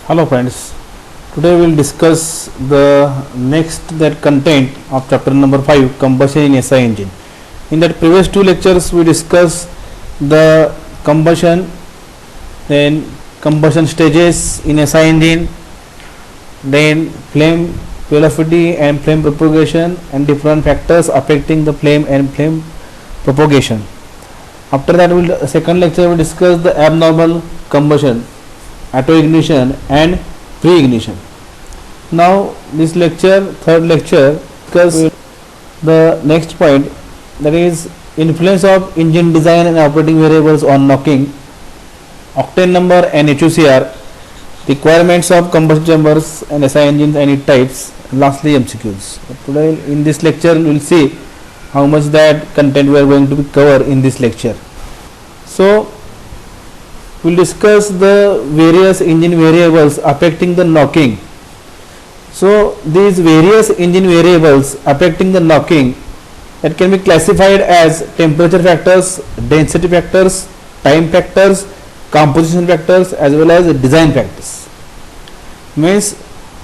Hello friends, today we will discuss the next that content of chapter number 5, combustion in SI engine. In that previous two lectures we discussed the combustion, then combustion stages in SI engine, then flame velocity and flame propagation and different factors affecting the flame and flame propagation. After that, second lecture we discuss the abnormal combustion, auto ignition and pre-ignition. Now this lecture, third lecture, discuss the next point, that is influence of engine design and operating variables on knocking, octane number and HUCR, requirements of combustion chambers and SI engines and its types, and lastly MCQs. Today in this lecture we will see how much that content we are going to cover in this lecture. So we will discuss the various engine variables affecting the knocking. So these various engine variables affecting the knocking that can be classified as temperature factors, density factors, time factors, composition factors as well as design factors. Means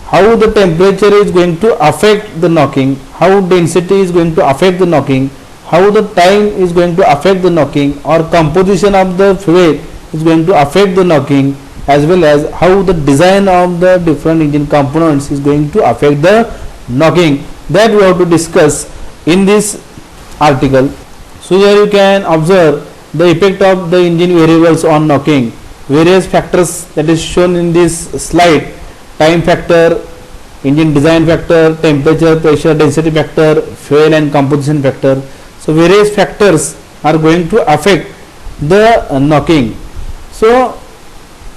how the temperature is going to affect the knocking, how density is going to affect the knocking, how the time is going to affect the knocking, or composition of the fuel is going to affect the knocking, as well as how the design of the different engine components is going to affect the knocking. That we have to discuss in this article. So here you can observe the effect of the engine variables on knocking. Various factors that is shown in this slide: time factor, engine design factor, temperature, pressure, density factor, fuel and composition factor. So various factors are going to affect the knocking. So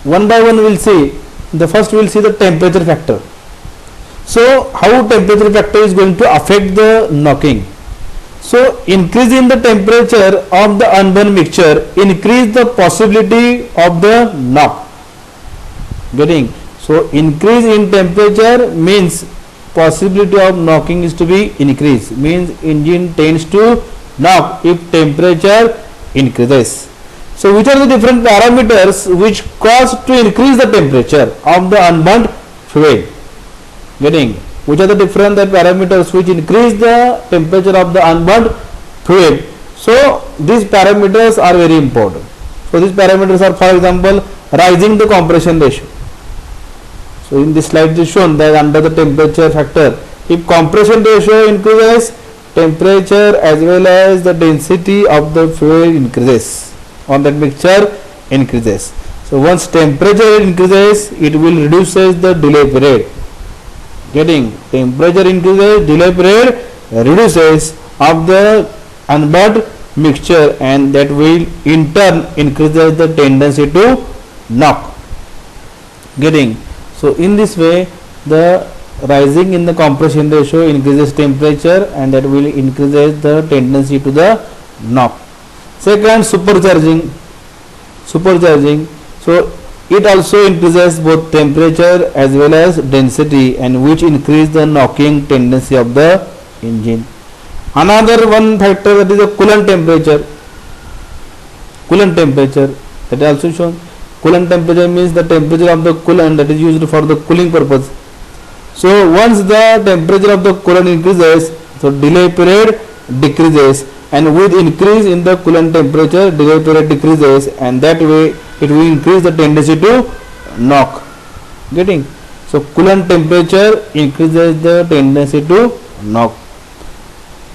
one by one we will see. The first we will see the temperature factor. So how temperature factor is going to affect the knocking? So increase in the temperature of the unburned mixture increase the possibility of the knock. Getting? So increase in temperature means possibility of knocking is to be increased, means engine tends to knock if temperature increases. So which are the different parameters which cause to increase the temperature of the unburnt fuel? Getting? Which are the different parameters which increase the temperature of the unburnt fuel? So these parameters are very important. So these parameters are, for example, rising the compression ratio. So in this slide it is shown that under the temperature factor, if compression ratio increases, temperature as well as the density of the fuel increases on that mixture increases. So once temperature increases, it will reduces the delay period. Getting? Temperature increases, delay period reduces of the unburnt mixture, and that will in turn increases the tendency to knock. Getting? So in this way, the rising in the compression ratio increases temperature, and that will increases the tendency to the knock. Second, supercharging. So it also increases both temperature as well as density, and which increase the knocking tendency of the engine. Another one factor, that is the coolant temperature. That is also shown. Coolant temperature means the temperature of the coolant that is used for the cooling purpose. So once the temperature of the coolant increases, so delay period decreases, and with increase in the coolant temperature, delay period decreases, and that way it will increase the tendency to knock. Getting? So coolant temperature increases the tendency to knock.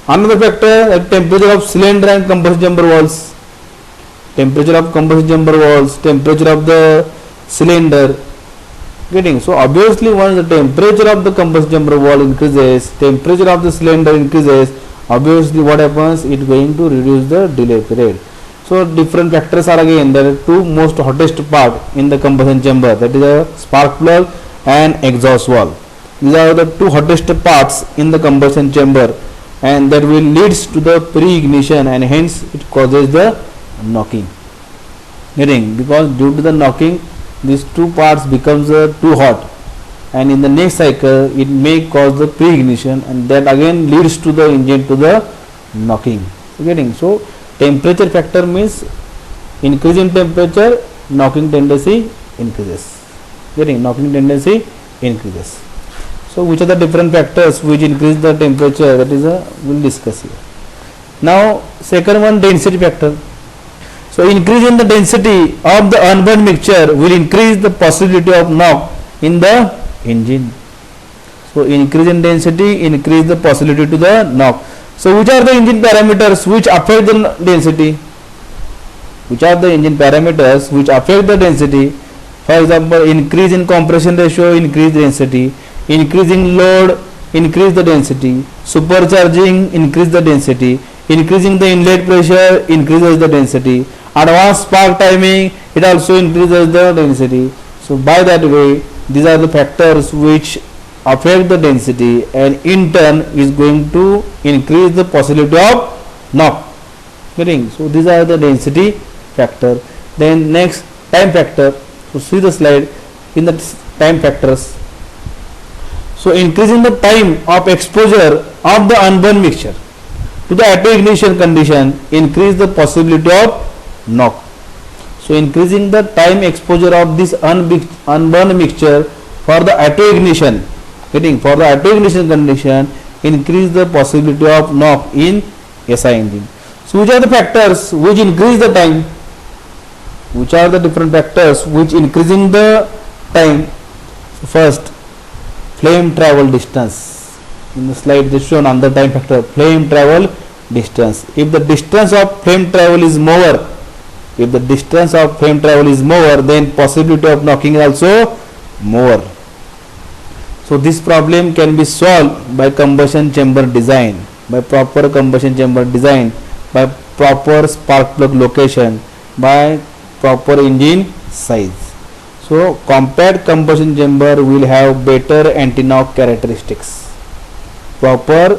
Another factor, the temperature of cylinder and combustion chamber walls. Temperature of combustion chamber walls, temperature of the cylinder. Getting? So obviously once the temperature of the combustion chamber wall increases, temperature of the cylinder increases, obviously what happens, it is going to reduce the delay period. So different factors are again, there are two most hottest part in the combustion chamber, that is a spark plug and exhaust valve. These are the two hottest parts in the combustion chamber, and that will leads to the pre-ignition, and hence it causes the knocking. Getting? Because due to the knocking, these two parts becomes too hot, and in the next cycle it may cause the pre-ignition, and that again leads to the engine to the knocking. Getting? So temperature factor means increase in temperature, knocking tendency increases. Getting knocking tendency increases. So which are the different factors which increase the temperature, that is we'll discuss here. Now second one, density factor. So increase in the density of the unburned mixture will increase the possibility of knock in the engine. So increase in density increase the possibility to the knock. So which are the engine parameters which affect the density? Which are the engine parameters which affect the density? For example, increase in compression ratio, increase density. Increasing load, increase the density. Supercharging, increase the density. Increasing the inlet pressure, increases the density. Advanced spark timing, it also increases the density. So by that way, these are the factors which affect the density, and in turn is going to increase the possibility of knock. Getting? So these are the density factor. Then next, time factor. So see the slide in the time factors. So increasing the time of exposure of the unburned mixture to the auto ignition condition increase the possibility of knock. So increasing the time exposure of this unburned mixture for the auto ignition, getting for the auto ignition condition, increase the possibility of knock in SI engine. So which are the factors which increase the time? Which are the different factors which increasing the time? So first, flame travel distance. In the slide this shown on the time factor, flame travel distance. If the distance of flame travel is more, then possibility of knocking is also more. So this problem can be solved by combustion chamber design, by proper combustion chamber design, by proper spark plug location, by proper engine size. So compact combustion chamber will have better anti-knock characteristics. Proper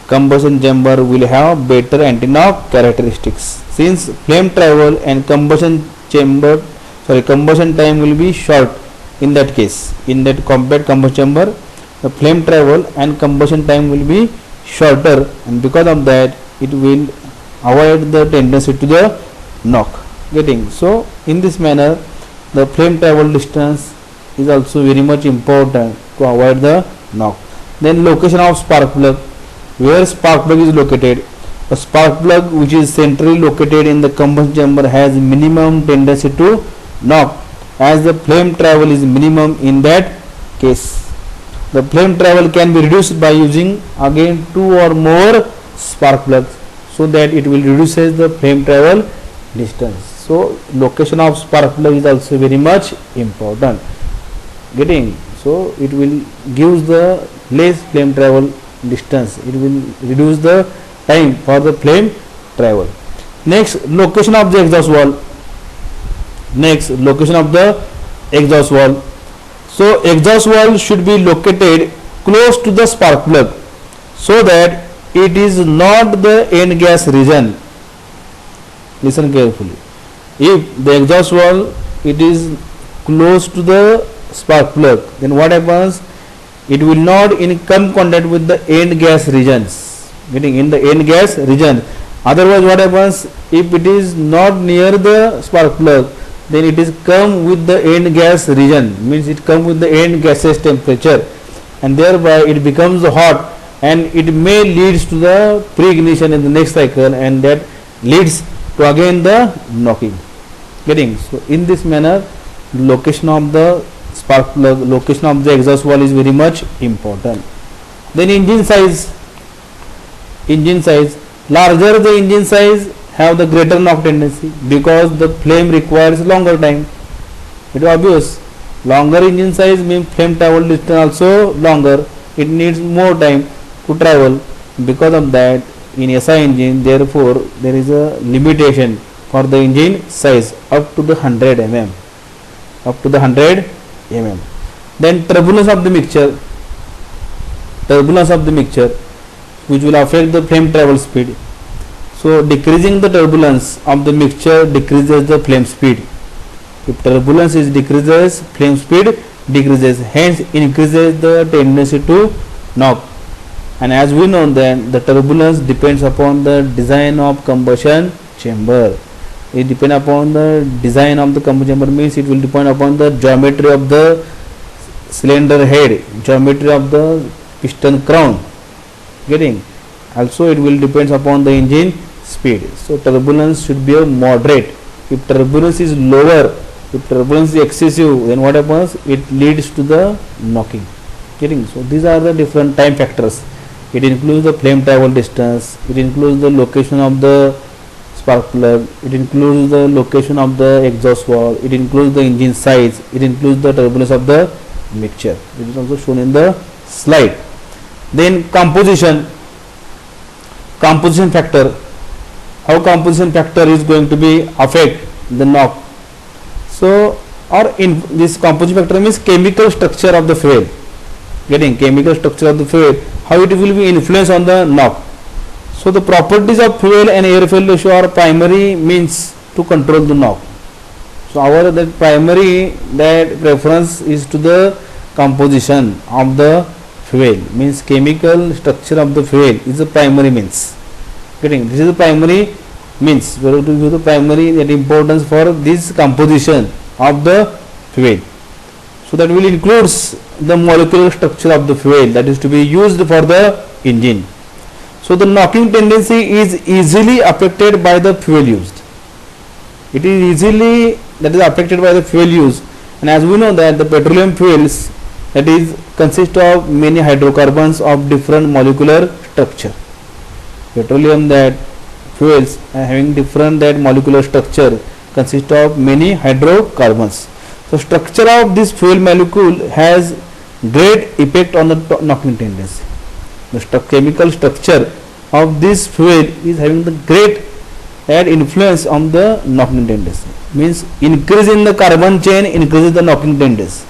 combustion chamber will have better anti-knock characteristics. Since flame travel and combustion time will be short in that case. In that compact combustion chamber, the flame travel and combustion time will be shorter, and because of that it will avoid the tendency to the knock. Getting? So in this manner, the flame travel distance is also very much important to avoid the knock. Then location of spark plug. Where spark plug is located? A spark plug which is centrally located in the combustion chamber has minimum tendency to knock, as the flame travel is minimum in that case. The flame travel can be reduced by using again 2 or more spark plugs, so that it will reduces the flame travel distance. So location of spark plug is also very much important. Getting? So it will gives the less flame travel distance. It will reduce the time for the flame travel. Next, location of the exhaust valve. So exhaust valve should be located close to the spark plug, so that it is not the end gas region. Listen carefully. If the exhaust valve it is close to the spark plug, then what happens? It will not come contact with the end gas regions. Getting? In the end gas region. Otherwise what happens? If it is not near the spark plug, then it is come with the end gas region, means it come with the end gaseous temperature, and thereby it becomes hot, and it may leads to the pre-ignition in the next cycle, and that leads to again the knocking. Getting? So in this manner, location of the spark plug, location of the exhaust valve is very much important. Then engine size. Larger the engine size, have the greater knock tendency, because the flame requires longer time. It is obvious. Longer engine size means flame travel distance also longer. It needs more time to travel. Because of that, in SI engine, therefore there is a limitation for the engine size up to the 100 mm. Then turbulence of the mixture, which will affect the flame travel speed. So decreasing the turbulence of the mixture decreases the flame speed. If turbulence is decreases, flame speed decreases, hence increases the tendency to knock. And as we know, then the turbulence depends upon the design of combustion chamber. it depend upon the design of the combustion chamber, means it will depend upon the geometry of the cylinder head, geometry of the piston crown. Getting? Also it will depends upon the engine speed. So turbulence should be a moderate. If turbulence is lower, if turbulence is excessive, then what happens? It leads to the knocking. Getting? So these are the different time factors. It includes the flame travel distance, it includes the location of the spark plug, it includes the location of the exhaust valve, it includes the engine size, it includes the turbulence of the mixture. It is also shown in the slide. Then composition factor. How composition factor is going to be affect the knock? So, or in this composition factor means chemical structure of the fuel. Getting? Chemical structure of the fuel, how it will be influence on the knock. So the properties of fuel and air fuel ratio are primary means to control the knock. So our that primary that preference is to the composition of the fuel, means chemical structure of the fuel is the primary means. Getting? This is the primary means. We have to give the primary that importance for this composition of the fuel. So that will includes the molecular structure of the fuel that is to be used for the engine. So the knocking tendency is easily affected by the fuel used. It is easily that is affected by the fuel use, and as we know that the petroleum fuels that is consist of many hydrocarbons of different molecular structure. Petroleum that fuels having different that molecular structure consist of many hydrocarbons. So structure of this fuel molecule has great effect on the knocking tendency. The chemical structure of this fuel is having the great influence on the knocking tendency. Means increase in the carbon chain increases the knocking tendency.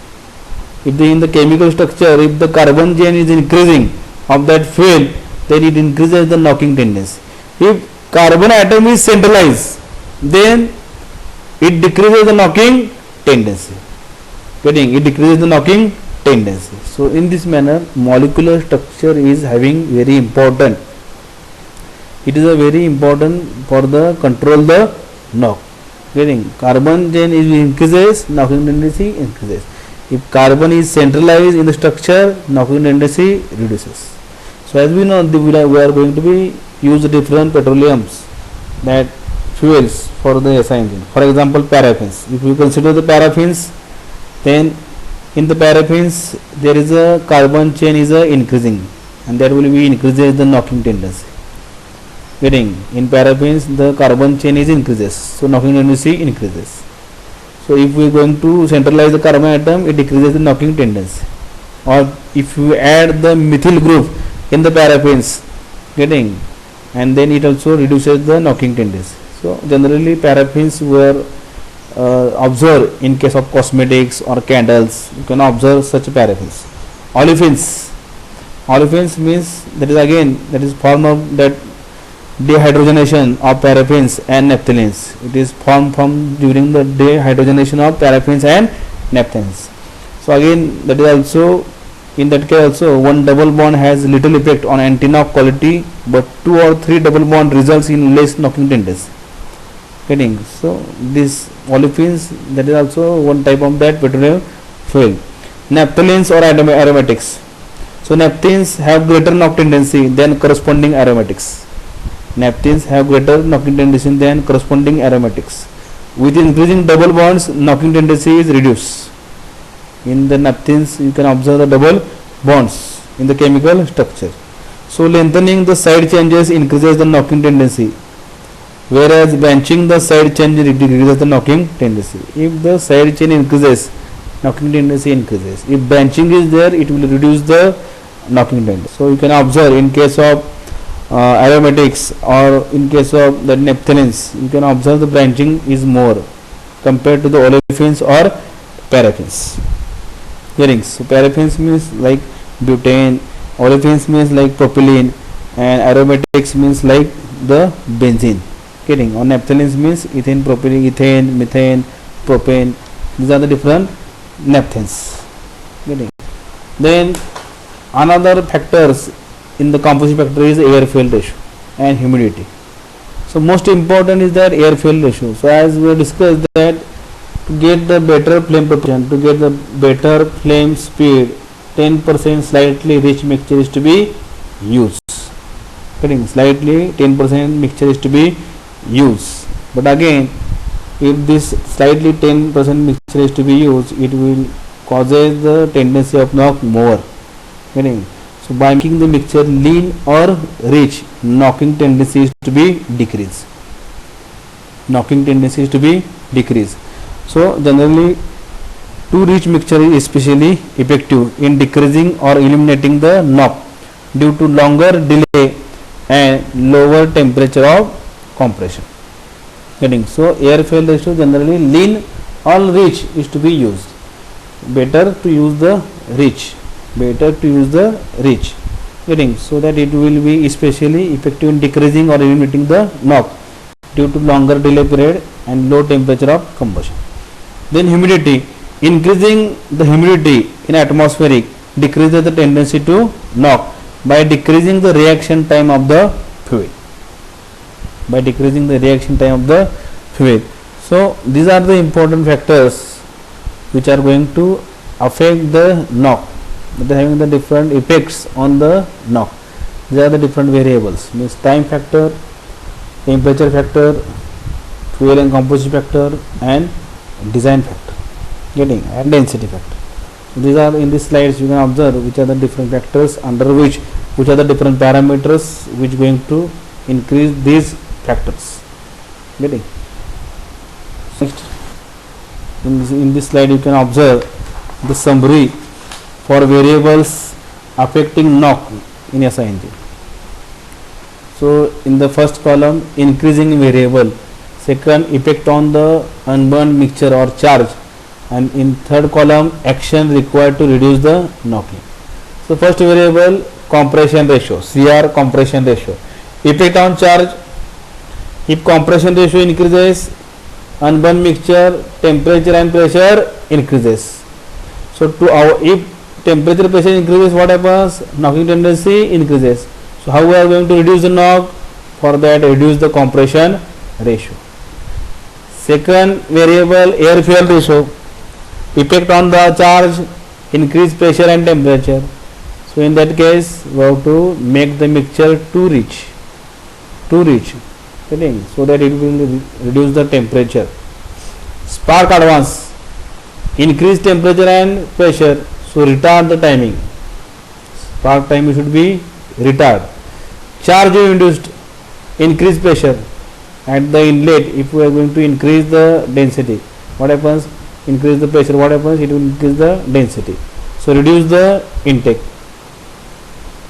If in the chemical structure, if the carbon chain is increasing of that fuel, then it increases the knocking tendency. If carbon atom is centralized, then it decreases the knocking tendency. Getting? It decreases the knocking tendency. So in this manner, molecular structure is having very important. It is a very important for the control the knock. Getting? Carbon chain is increases, knocking tendency increases. If carbon is centralized in the structure, knocking tendency reduces. So as we know, we are going to be use different petroleums that fuels for the SI engine. For example, paraffins. If you consider the paraffins, then in the paraffins there is a carbon chain is increasing, and that will be increases the knocking tendency. Getting? In paraffins the carbon chain is increases, so knocking tendency increases. So if we are going to centralize the carbon atom, it decreases the knocking tendency. Or if you add the methyl group in the paraffins, getting, and then it also reduces the knocking tendency. So generally paraffins were observed in case of cosmetics or candles. You can observe such paraffins. Olefins means that is again that is form of that dehydrogenation of paraffins and naphthalenes. It is formed from during the dehydrogenation of paraffins and naphthalenes. So again that is also in that case also one double bond has little effect on anti-knock quality, but 2 or 3 double bond results in less knocking tendency. Getting? So this olefins, that is also one type of that petroleum fuel. Naphthalenes or aromatics. So naphthenes have greater knock tendency than corresponding aromatics. Naphthenes have greater knocking tendency than corresponding aromatics. With increasing double bonds, knocking tendency is reduced. In the naphthenes, you can observe the double bonds in the chemical structure. So lengthening the side changes increases the knocking tendency, whereas branching the side chain decreases the knocking tendency. If the side chain increases, knocking tendency increases. If branching is there, it will reduce the knocking tendency. So you can observe in case of aromatics or in case of the naphthalenes, you can observe the branching is more compared to the olefins or paraffins. Hearings. So paraffins means like butane, olefins means like propylene, and aromatics means like the benzene. Getting? On naphthalenes means ethane, propylene, ethane, methane, propane. These are the different naphthanes. Getting? Then another factors in the composition factor is air fuel ratio and humidity. So most important is that air fuel ratio. So as we discussed that to get the better flame propagation, to get the better flame speed, 10% slightly rich mixture is to be used. Getting slightly 10% mixture is to be used. But again, if this slightly 10% mixture is to be used, it will causes the tendency of knock more. Getting, so by making the mixture lean or rich, knocking tendency is to be decreased. Knocking tendency is to be decreased. So generally, too rich mixture is especially effective in decreasing or eliminating the knock due to longer delay and lower temperature of compression. Getting, so air fuel ratio generally lean or rich is to be used. Better to use the rich. Better to use the rich. Getting, so that it will be especially effective in decreasing or eliminating the knock due to longer delay period and low temperature of combustion. Then humidity. Increasing the humidity in atmospheric decreases the tendency to knock by decreasing the reaction time of the fuel. By decreasing the reaction time of the fuel. So these are the important factors which are going to affect the knock. They are having the different effects on the knock. These are the different variables. Means time factor, temperature factor, fuel and composition factor, and design factor. Getting, and density factor. These are in these slides you can observe which are the different factors under which are the different parameters which going to increase these factors. Getting. Next, in this slide you can observe the summary for variables affecting knock in SI engine. So in the first column, increasing variable, second effect on the unburned mixture or charge, and in third column action required to reduce the knocking. So first variable, compression ratio, CR compression ratio. Effect on charge, if compression ratio increases, unburned mixture, temperature and pressure increases. So if temperature pressure increases, what happens? Knocking tendency increases. So how we are going to reduce the knock? For that, reduce the compression ratio. Second variable, air fuel ratio. Effect on the charge, increase pressure and temperature. So in that case, we have to make the mixture too rich, so that it will reduce the temperature. Spark advance, increase temperature and pressure, so retard the timing. Spark timing should be retard. Charge induced, increase pressure at the inlet. If we are going to increase the density, what happens? Increase the pressure, what happens? It will increase the density. So reduce the intake.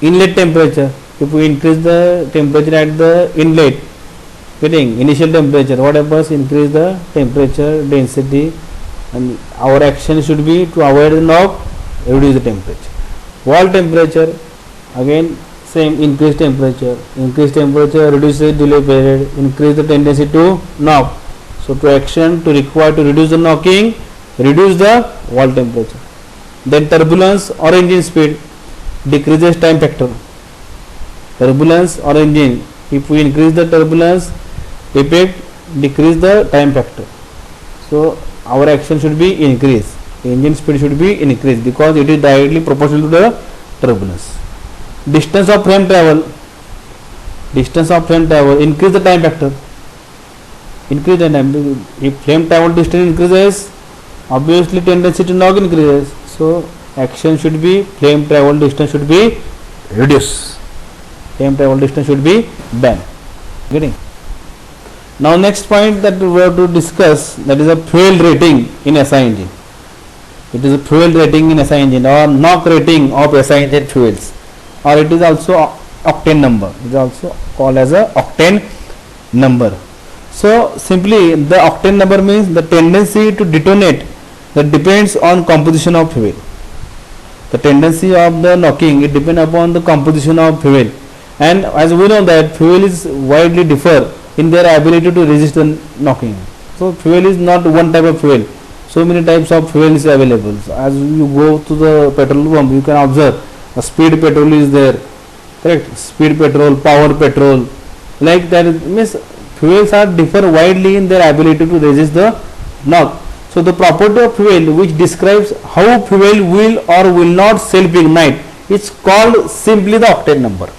Inlet temperature, if we increase the temperature at the inlet, getting initial temperature, what happens? Increase the temperature, density, and our action should be to avoid the knock, reduce the temperature. Wall temperature, again same, increase temperature, reduce the delay period, increase the tendency to knock. So to action to require to reduce the knocking, reduce the wall temperature. Then turbulence or engine speed, decreases time factor. Turbulence or engine, if we increase the turbulence effect, decrease the time factor. So our action should be increased, engine speed should be increased because it is directly proportional to the turbulence. Distance of frame travel, increase the time factor. Increase the time. If flame travel distance increases, obviously tendency to knock increases. So action should be, flame travel distance should be reduced. Flame travel distance should be banned. Getting. Now next point that we have to discuss, that is a fuel rating in SI engine. It is a fuel rating in SI engine or knock rating of SI engine fuels, or it is also octane number. It is also called as a octane number. So simply the octane number means the tendency to detonate that depends on composition of fuel. The tendency of the knocking, it depends upon the composition of fuel, and as we know that fuel is widely differ in their ability to resist the knocking. So fuel is not one type of fuel. So many types of fuel is available. So as you go to the petrol pump, you can observe a speed petrol is there, correct? Speed petrol, power petrol, like that. Means fuels are differ widely in their ability to resist the knock. So the property of fuel which describes how fuel will or will not self-ignite is called simply the octane number.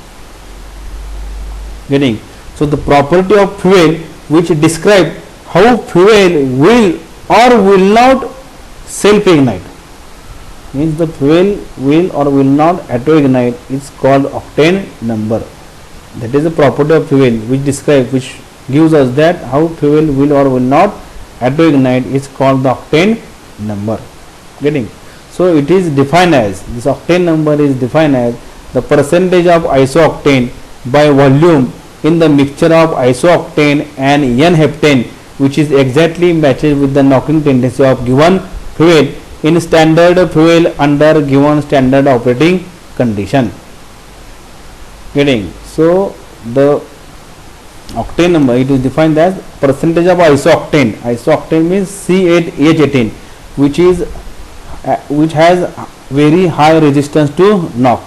Getting? So the property of fuel which describes how fuel will or will not self-ignite means the fuel will or will not auto-ignite is called octane number. That is the property of fuel which describes, which gives us that how fuel will or will not auto-ignite is called the octane number. Getting? So it is defined as, this octane number is defined as the percentage of isooctane by volume in the mixture of isooctane and N-heptane, which is exactly matches with the knocking tendency of given fuel in standard fuel under given standard operating condition. Getting? So the octane number, it is defined as percentage of isooctane. Isooctane means C8H18, which has very high resistance to knock.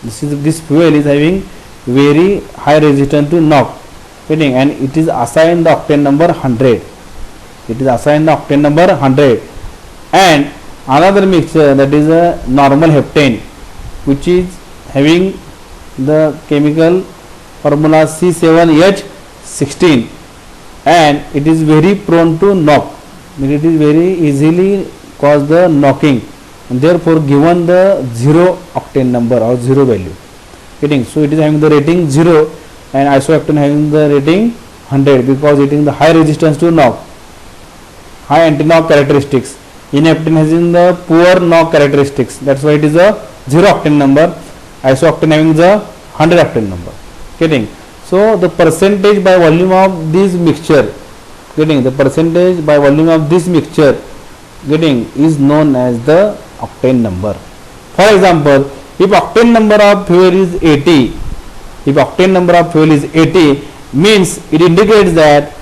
This fuel is having very high resistance to knock. Getting? And it is assigned the octane number 100. It is assigned the octane number 100. And another mixture, that is a normal heptane, which is having the chemical formula C7H16, and it is very prone to knock. It is very easily cause the knocking, and therefore given the 0 octane number or 0 value. Getting? So it is having the rating 0 and isooctane having the rating 100 because it is the high resistance to knock, high anti-knock characteristics. N-heptane having the poor knock characteristics. That's why it is a 0 octane number. Isooctane having the 100 octane number. Getting? So the percentage by volume of this mixture, getting, the percentage by volume of this mixture, getting, is known as the octane number. For example, if octane number of fuel is 80, means it indicates that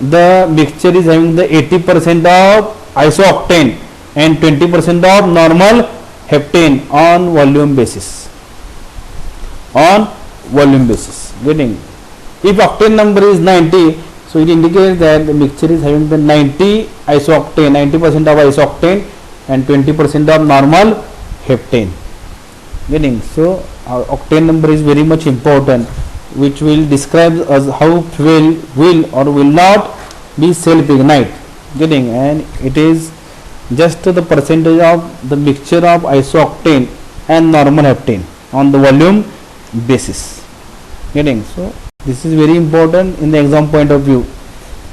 the mixture is having the 80% of isooctane and 20% of normal heptane on volume basis. Getting? If octane number is 90, so it indicates that the mixture is having the 90 isooctane, 90% of isooctane and 20% of normal heptane. Getting? So our octane number is very much important, which will describe as how fuel will or will not be self-ignite. Getting? And it is just the percentage of the mixture of isooctane and normal heptane on the volume basis. Getting? So this is very important in the exam point of view.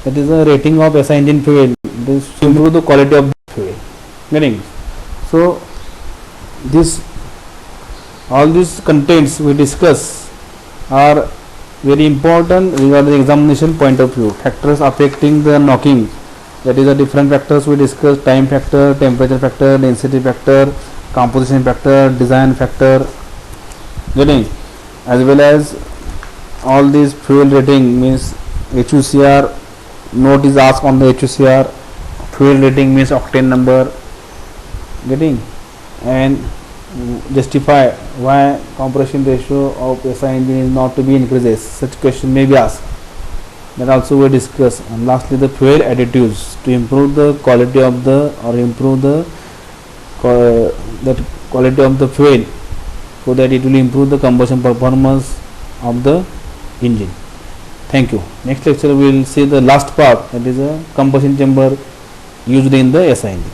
That is the rating of SI engine fuel. This to improve the quality of the fuel. Getting? So this, all these contents we discuss are very important regarding the examination point of view. Factors affecting the knocking, that is the different factors we discussed: time factor, temperature factor, density factor, composition factor, design factor. Getting? As well as all these fuel rating means HUCR, note is asked on the HUCR. Fuel rating means octane number. Getting? And justify why compression ratio of SI engine is not to be increases. Such question may be asked. That also we discuss. And lastly, the fuel additives to improve the quality of the, or improve the quality of the fuel, so that it will improve the combustion performance of the engine. Thank you. Next lecture we will see the last part, that is a combustion chamber used in the SI engine.